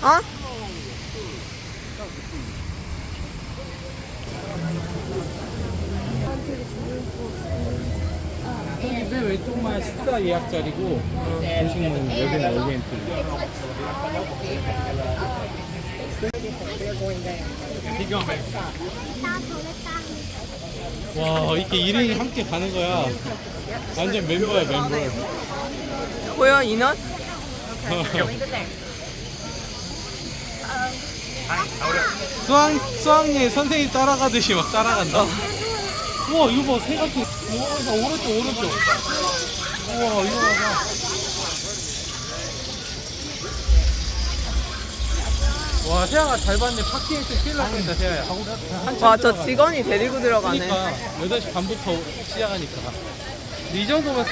어? 저기 맨 왼쪽만 식사 예약 자리고 조식은 여기는 오리엔트. 와 이렇게 1인이 함께 가는 거야. 완전 멤버야 멤버. 보여 인원? 수학여행 선생님 따라가듯이 막 따라간다. 우와 이거 봐 새같은. 우와 오른쪽. 우와 이거 봐봐. 와 세아가 잘 봤네. 파킹할 때 큰일 날 뻔했다 세아야. 와, 저 직원이 데리고 들어가네. 그러니까 8시 반부터 시작하니까. 근데 이 정도면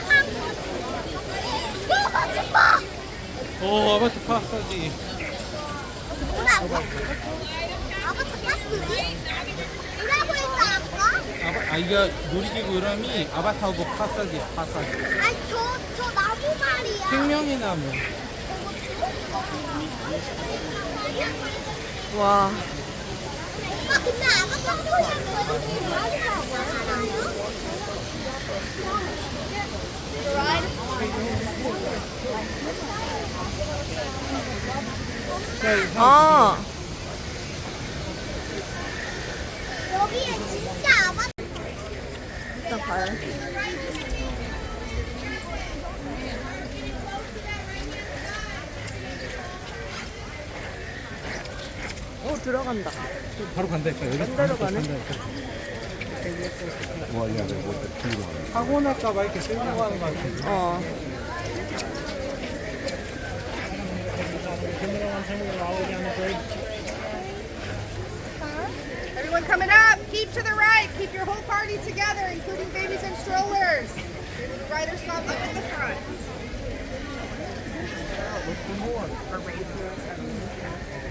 아바타 파스타지. 이게 놀이기구 이름이 아바타고 파스타지. 아니 저 나무 말이야. 생명의 나무. 와, 근데 아바타 보시면 여기 말이라고 하나요? 아, 여기에 진짜 아바타. 일단 가요. 오, 들어간다. 바로 간다니까. 여기서 반대로 가네. 사고 날까봐 이렇게 끌고 가는 거 같아. 어. Everyone coming up, keep to the right. Keep your whole party together, including babies and strollers. The riders stop up at the front.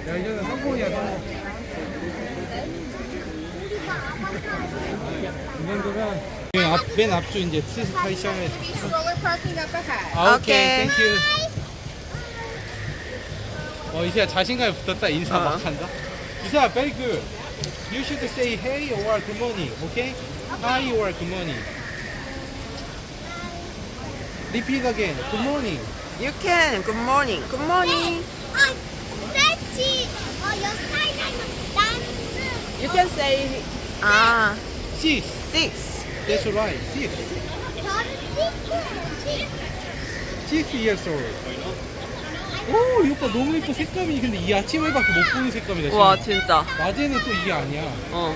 야 이제는 성공이야 성공. 이 정도면 맨 앞쪽 이제 스스 타기 시작해. Baby stroller parking up ahead. 오케이. 땡큐. 이세야 자신감이 붙었다. 인사 막 한다. 이세야 very good. You should say hey or good morning, okay? Hi or good morning. Repeat again. Good morning. You can. Good morning. Good morning. 스트레치 여사이는 나는 You can say 아, Six. 6. That's right. Six. 저는 6 years old. 오, 이거 봐. 너무 예뻐. 색감이 근데 이 아침에밖에 못 보는 색감이다. 와, 지금. 진짜. 낮에는 또 이게 아니야. 어.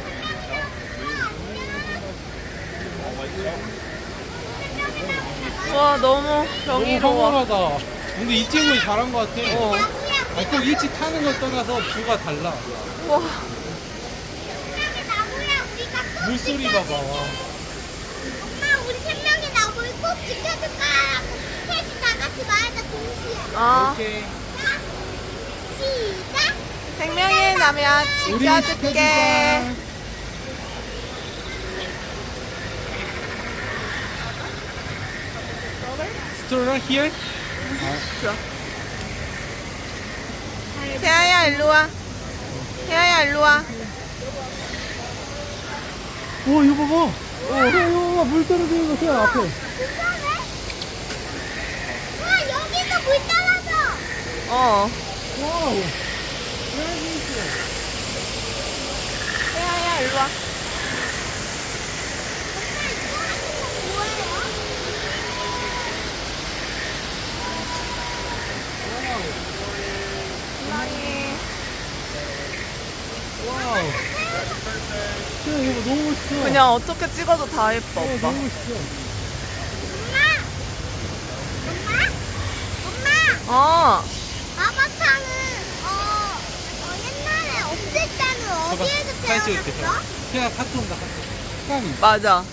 와, 너무 경이로워. 너무 평온하다. 근데 이 친구이 잘한 것 같아. 어. 꼭 일찍 타는 걸 떠나서 뷰가 달라. 와, 나무야 우리가 꼭 물소리 지켜줄 봐봐. 와. 엄마 우리 3명이 나무를 꼭 지켜줄 거야. 셋이 다 같이 말하자 동시에. 어. 오케이. 시작. 생명의 나무야 우리 지켜줄게. 지켜주자. 스트롤러 here? 태아야, 일로 와. 태아야, 일로 와. 오, 이거 봐봐. 이거 봐봐. 물 떨어지는 거 세요 앞에. 와 여기도 물 떨어져. 어. 와우. 태아야, 일로 와. 와우. 세요 이거 너무 멋있어. 그냥 어떻게 찍어도 다 예뻐, 오빠. 너무 멋있어. 엄마. 어. 아바타는 옛날에 없을 때는 어디에서 사진 찍을게. 태어났어? 세야 카트 온다 카트. 깜이. 맞아.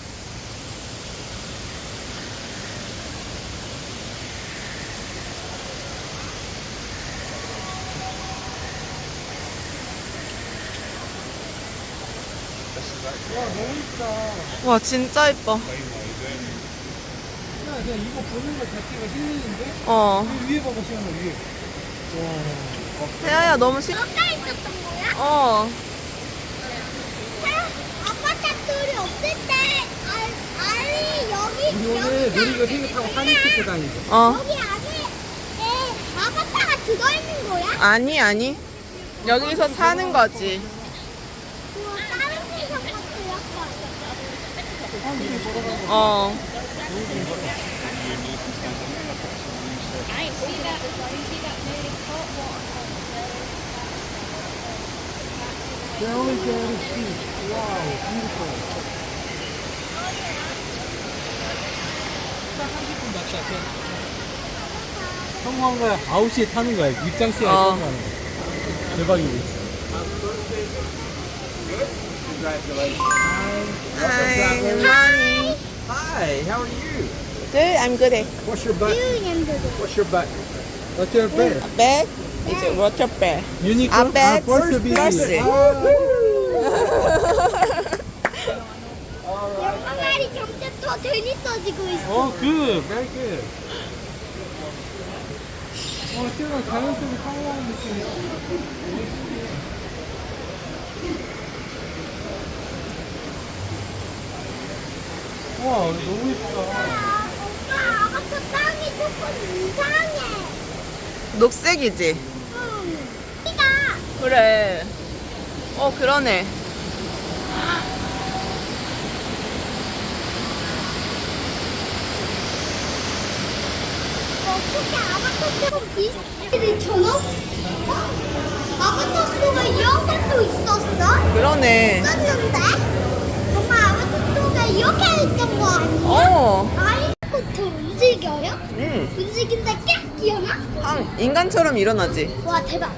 와 너무 이쁘다. 와, 진짜 예뻐. 그냥 이거 보는 것 자체가 힐링인데? 어. 위에 봐봐 시원해 위에. 와. 태아야 너무 싫어. 가까이 있었던 거야? 어. 아빠 짝돌이 없을 때 알이 여기 우리 오늘 놀이기구 3개 타고 사진 찍고 다니자. 어. 여기 안에 아바타가 들어있는 거야? 아니 아니. 여기서 사는 거지. 우와, 다른 세상 같아요. 어. They're always there to see. Wow, beautiful. 딱 30분 맞다. 성황가 9시에 타는 거야. 입장 시간에 어. 타는 거야. 대박이지. Hi, good morning. Hi, how are you? Good, I'm good. What's your butt? 유인엠들도. What's your butt? What's your butt? A bag? It's a water bag. Uniqlo? A bag first to be. first. 영화말이 점점 더 재밌어지고 있어. 어, good. Very good. 태어나 자연스럽게 상호하는 느낌이야. 와, 너무 예쁘다. 오빠, 아까 땅이 조금 이상해. 녹색이지? 응. 이가 그래. 어, 그러네. 어떻게 아바타처럼 비슷해처럼? 아바타 속에 이런 것도 있었어? 그러네. 있었는데? 정말 아바타 속에 이렇게 있던 거 아니야? 어. 아이코트 움직여요? 응. 움직인다 깍 기어나? 인간처럼 일어나지. 와 대박.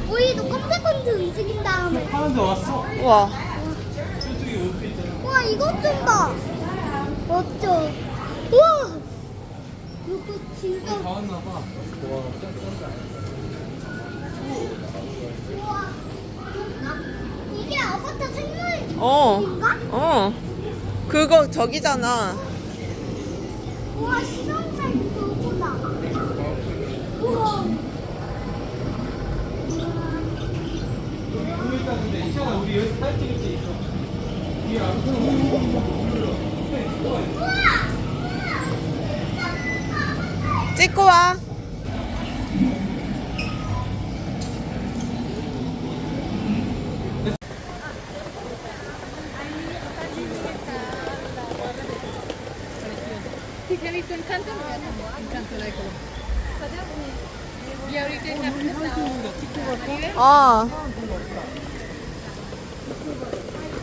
우리도 꼼짝꼼짝 움직인 다음에 하는데 왔어? 우와. 저쪽에 옷도 있잖아. 와 이것 좀 봐. 멋져. 우와. 이거 진짜 다 왔나 봐. 와, 우와. 이게 아바타 생물인가? 어. 그거 저기잖아. 우와 실험실 그거다. 우와. 근데 이찬아, 우리 여기 사진 찍을 때 있어. 이게 안 찍고 와. Ti sei visto Incanto? Incanto dai colpo. Via Ritorno a 어.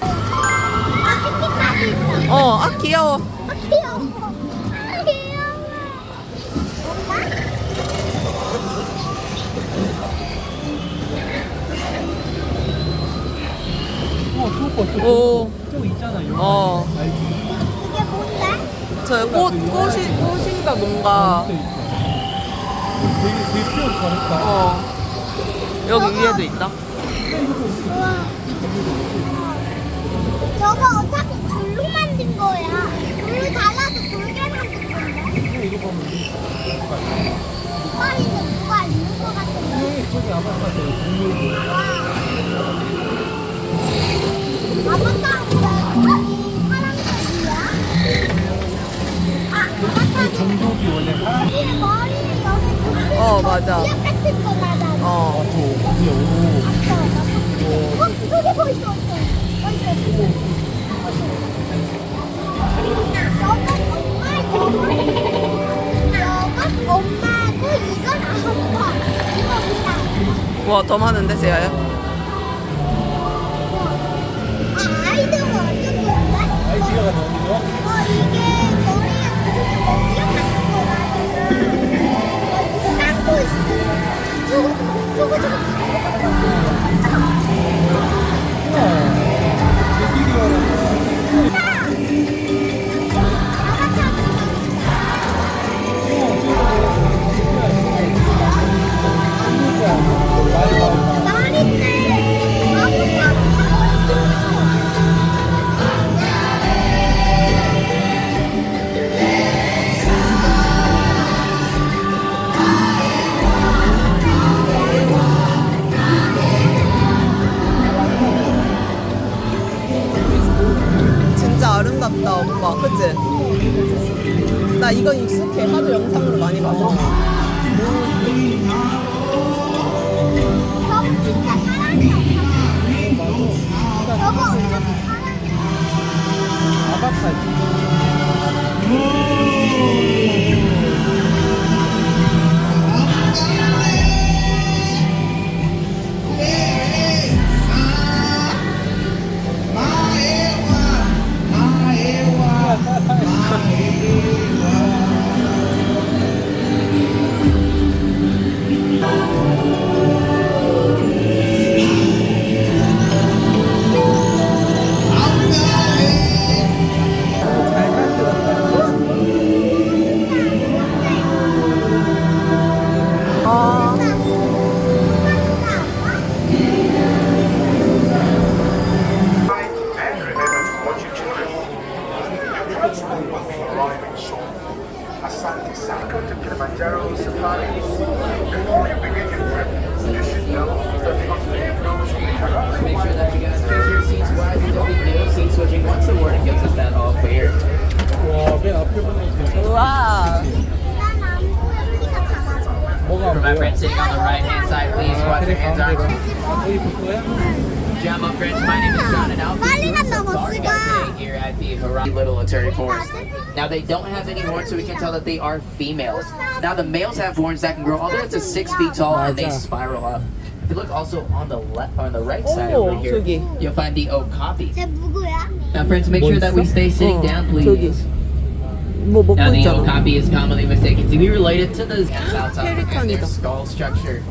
아 새끼까지 있어. 아, 귀여워. 아 귀여워. 아 귀여워. 엄마? 오. 저 있잖아, 여기. 어. 알지? 이게 뭔데? 저 꽃인가 뭔가. 되게 표현 잘했다. 어. 여기 위에도 있다. 우와. 저거 어차피 줄로 만든 거야. 줄로 달라서 돌게 만든 건데. 이거 보면 이빨이는 누가 있는 거 같은데. 저기 아바타 동물들. 아바타 파란색이야? 아, 아바타 종족이 원래 파란. 머리에 여기 맞아. 비약 같은 거 맞아. 어. 이게 오. 저기 뭐 있어? 엄마고 이건 아빠. 이거 뭐야? 와, 더 많은데, 세아야? 아, 아이들 완전 좋은데? 아이디어가 너무 좋아? 이게 머리에 비약 같은 거 맞아. 닦고 있어. 저거. 말이 익숙한가 보다 오빠 그치? 나 이건 익숙해 하도 영상으로 많이 봐서 저거 진짜 사람이 없어. 저거 어차피 Asante Sacco to Kilimanjaro Safari. Before you begin your trip, you should know that the Australian Nose Make sure that you guys choose your seats wisely. There'll be no seat switching once the warning gives us that all clear. 와맨 앞에 보면 우와 난안 보여. 키가 작아서. 뭐가 안 For my 보여? friends sitting on the right hand side, please watch your hands 가운데가 on. 거기 볼 거야? Jam up, friends. My name is John, and I'll be 빨리 doing 간다, some car 버스가. guide today here at the Harambe Little Eternity Forest. Now they don't have any horns, so we can tell that they are females. Now the males have horns that can grow all the way up to 6 feet tall, and they spiral up. If you look also on the left, on the right side Oh, over here, 저기. you'll find the okapi. 쟤 누구야? Now, friends, make sure that we stay sitting down, 저기 please. 뭐 먹고 Now, the 있잖아 okapi is commonly mistaken to be related to the outside because Pelican이다. their skull structure.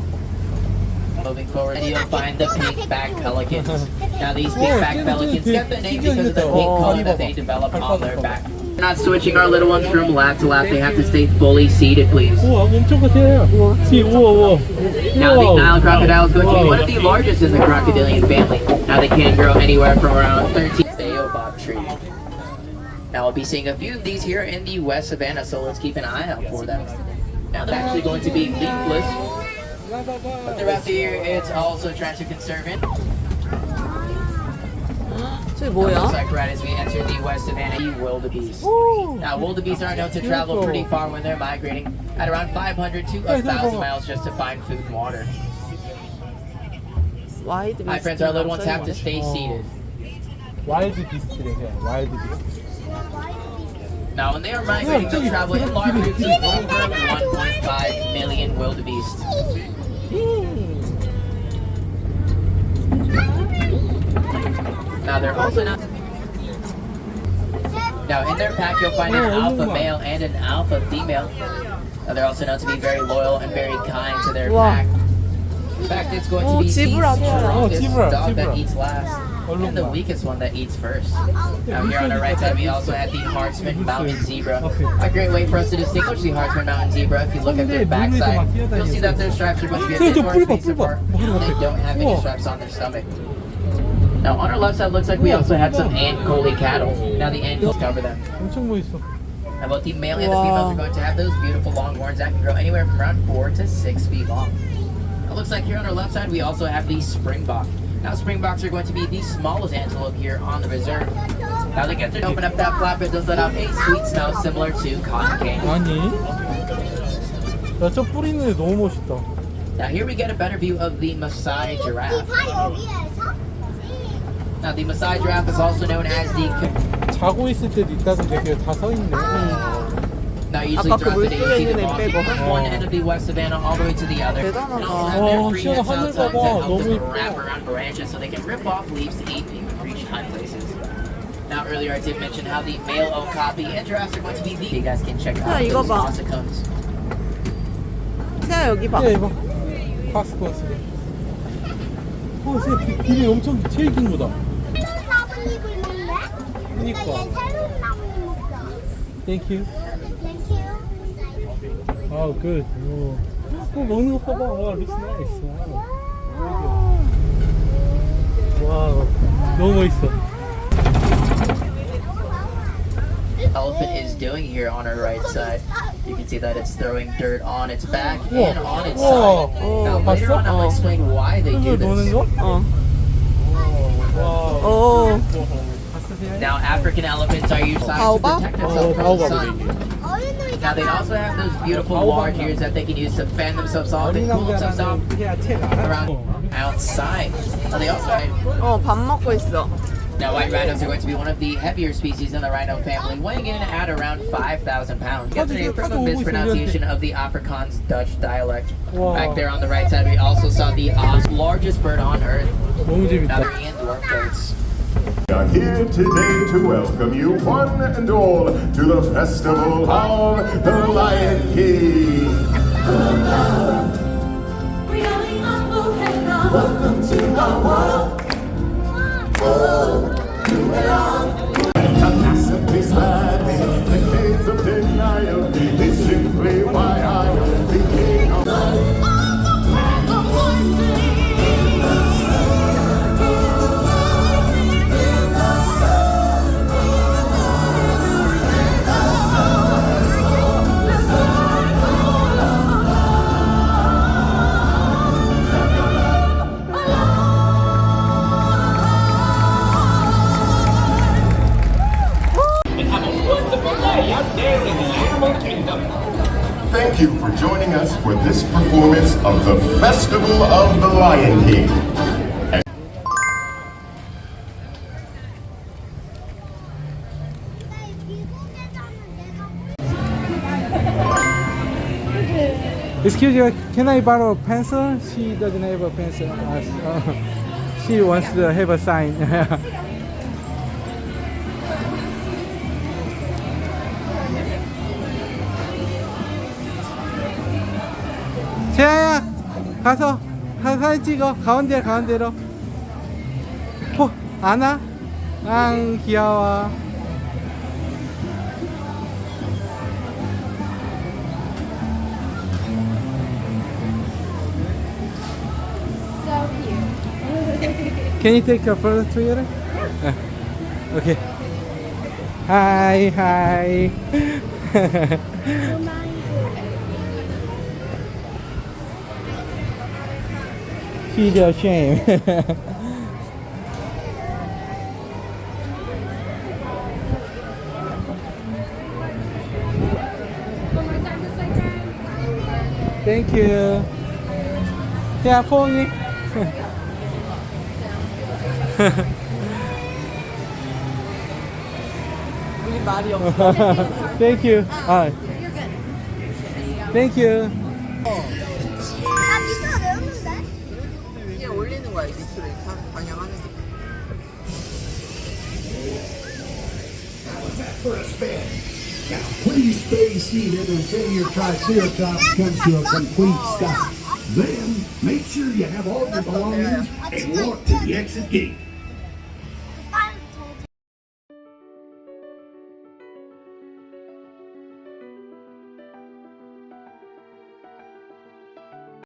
Moving forward, you'll find the pink-back pelicans. Now, these pink-back pelicans get the name because of the pink color that they develop on their back. We're not switching our little ones from lap to lap. They have to stay fully seated, please. 우와 엄청 커요. 우와 우와. Now, the Nile crocodile is going to be one of the largest in the crocodilian family. Now, they can grow anywhere from around 13 baobab tree. Now, we'll be seeing a few of these here in the West Savannah, so let's keep an eye out for them. Now, they're actually going to be leafless, but throughout the year, it's also trying to conserve it. 저기 Looks 뭐야? like right as we enter the West Savannah, the wildebeest. Now, wildebeest are known to travel pretty far when they're migrating, at around 500 to 1,000 miles just to find food and water. 와이드 Hi, friends, our little ones have to stay seated. 와일드 비스트래 해. 와일드 비스트. Now, when they are migrating, they'll travel in large groups of over 1.5 million wildebeest. Now, they're also not. Now, in their pack, you'll find an alpha male and an alpha female. Now, they're also known to be very loyal and very kind to their Wow. pack. In fact, it's going to Oh, be the zebra. strongest zebra, dog that zebra. eats last, and the weakest one that eats first. Now, here on our right side, we also have the Hartsman Mountain Zebra. A great way for us to distinguish the Hartsman Mountain Zebra. If you look at their backside, you'll see that their stripes are going to be a bit more spaced apart. They don't have any stripes on their stomach. Now, on our left side, looks like we also had some Ant Collie cattle. Now, the Ant Collie cover them. 엄청 멋있어. Now, both the male and the females are going to have those beautiful long horns that can grow anywhere from around 4 to 6 feet long. It looks like here on our left side, we also have the Springbok. Now, Springboks are going to be the smallest antelope here on the reserve. Now, they get to open up that flap, it does let out a sweet smell similar to cotton candy. 아니. 야저 뿌리 있는 애 너무 멋있다. Now, here we get a better view of the Maasai giraffe. 다 여기에서? Now, the Maasai giraffe is also known as the... 자고 있을 때도 있다던데 그게 다 서 있네. Now, usually 아까 그 throughout the day, you 물속에 see 있는 them 애 walking 빼고. from one end of the West Savannah all the way to the other. And 대단하다. also have their 와, free 시원한 hips 하늘 outside 봐봐. that help 너무 them 예뻐. wrap around branches so they can rip off leaves to eat and reach high places. Now, earlier I did mention how the male okapi and giraffes are going to be the... You guys can check out 야, 이거 those 봐. ossicones. 세아 여기 봐 야 이봐. 파스코스. 쟤 길이 엄청 제일 긴 거다. 새로운 나뭇잎을 먹네? 그니까. 얘 새로운 나뭇잎 먹자. Thank you. Thank you. 아, good. 먹는 거 봐봐. 와, looks nice. 와우. 너무 멋있어. Elephant is doing here on our right side. You can see that it's throwing dirt on its back and on its 우와. side. Now, later on, I'll explain why they do 손으로 노는 this. 거? 어. 와. 오. 봤어, Now, African elephants are used to Baobab? protect themselves from the sun. 어른들이 Now, they also have those beautiful large ears that they can use to fan themselves off and cool themselves off around outside. Now, they also have 밥 먹고 있어. Now, white rhinos are going to be one of the heavier species in the rhino family, weighing in at around 5,000 pounds. Get the name from a mispronunciation of the Afrikaans Dutch dialect. Back there on the right side, we also saw the largest bird on Earth. Now, they're and dwarf goats. We are here today to welcome you one and all to the festival of the Lion King. Welcome to our world. A masterpiece that the gates of denial is simply why I am the king of Thank you for joining us for this performance of the Festival of the Lion King. Excuse you, can I borrow a pencil? She doesn't have a pencil. She wants to have a sign. 재아야, 가서 사진 찍어. 가운데로. 안아? 귀여워. Can you take a photo together? Okay. Hi. She's ashamed. Thank you. Yeah, for me. 우리 말이 없어. Thank you. Thank you. 나 밑으로 내렸는데? 이게 올리는 거야, 밑으로 이렇게 방향하는 거. Now, please stay seated until your Triceratops comes to a complete stop. Then, make sure you have all your belongings and walk to the exit gate.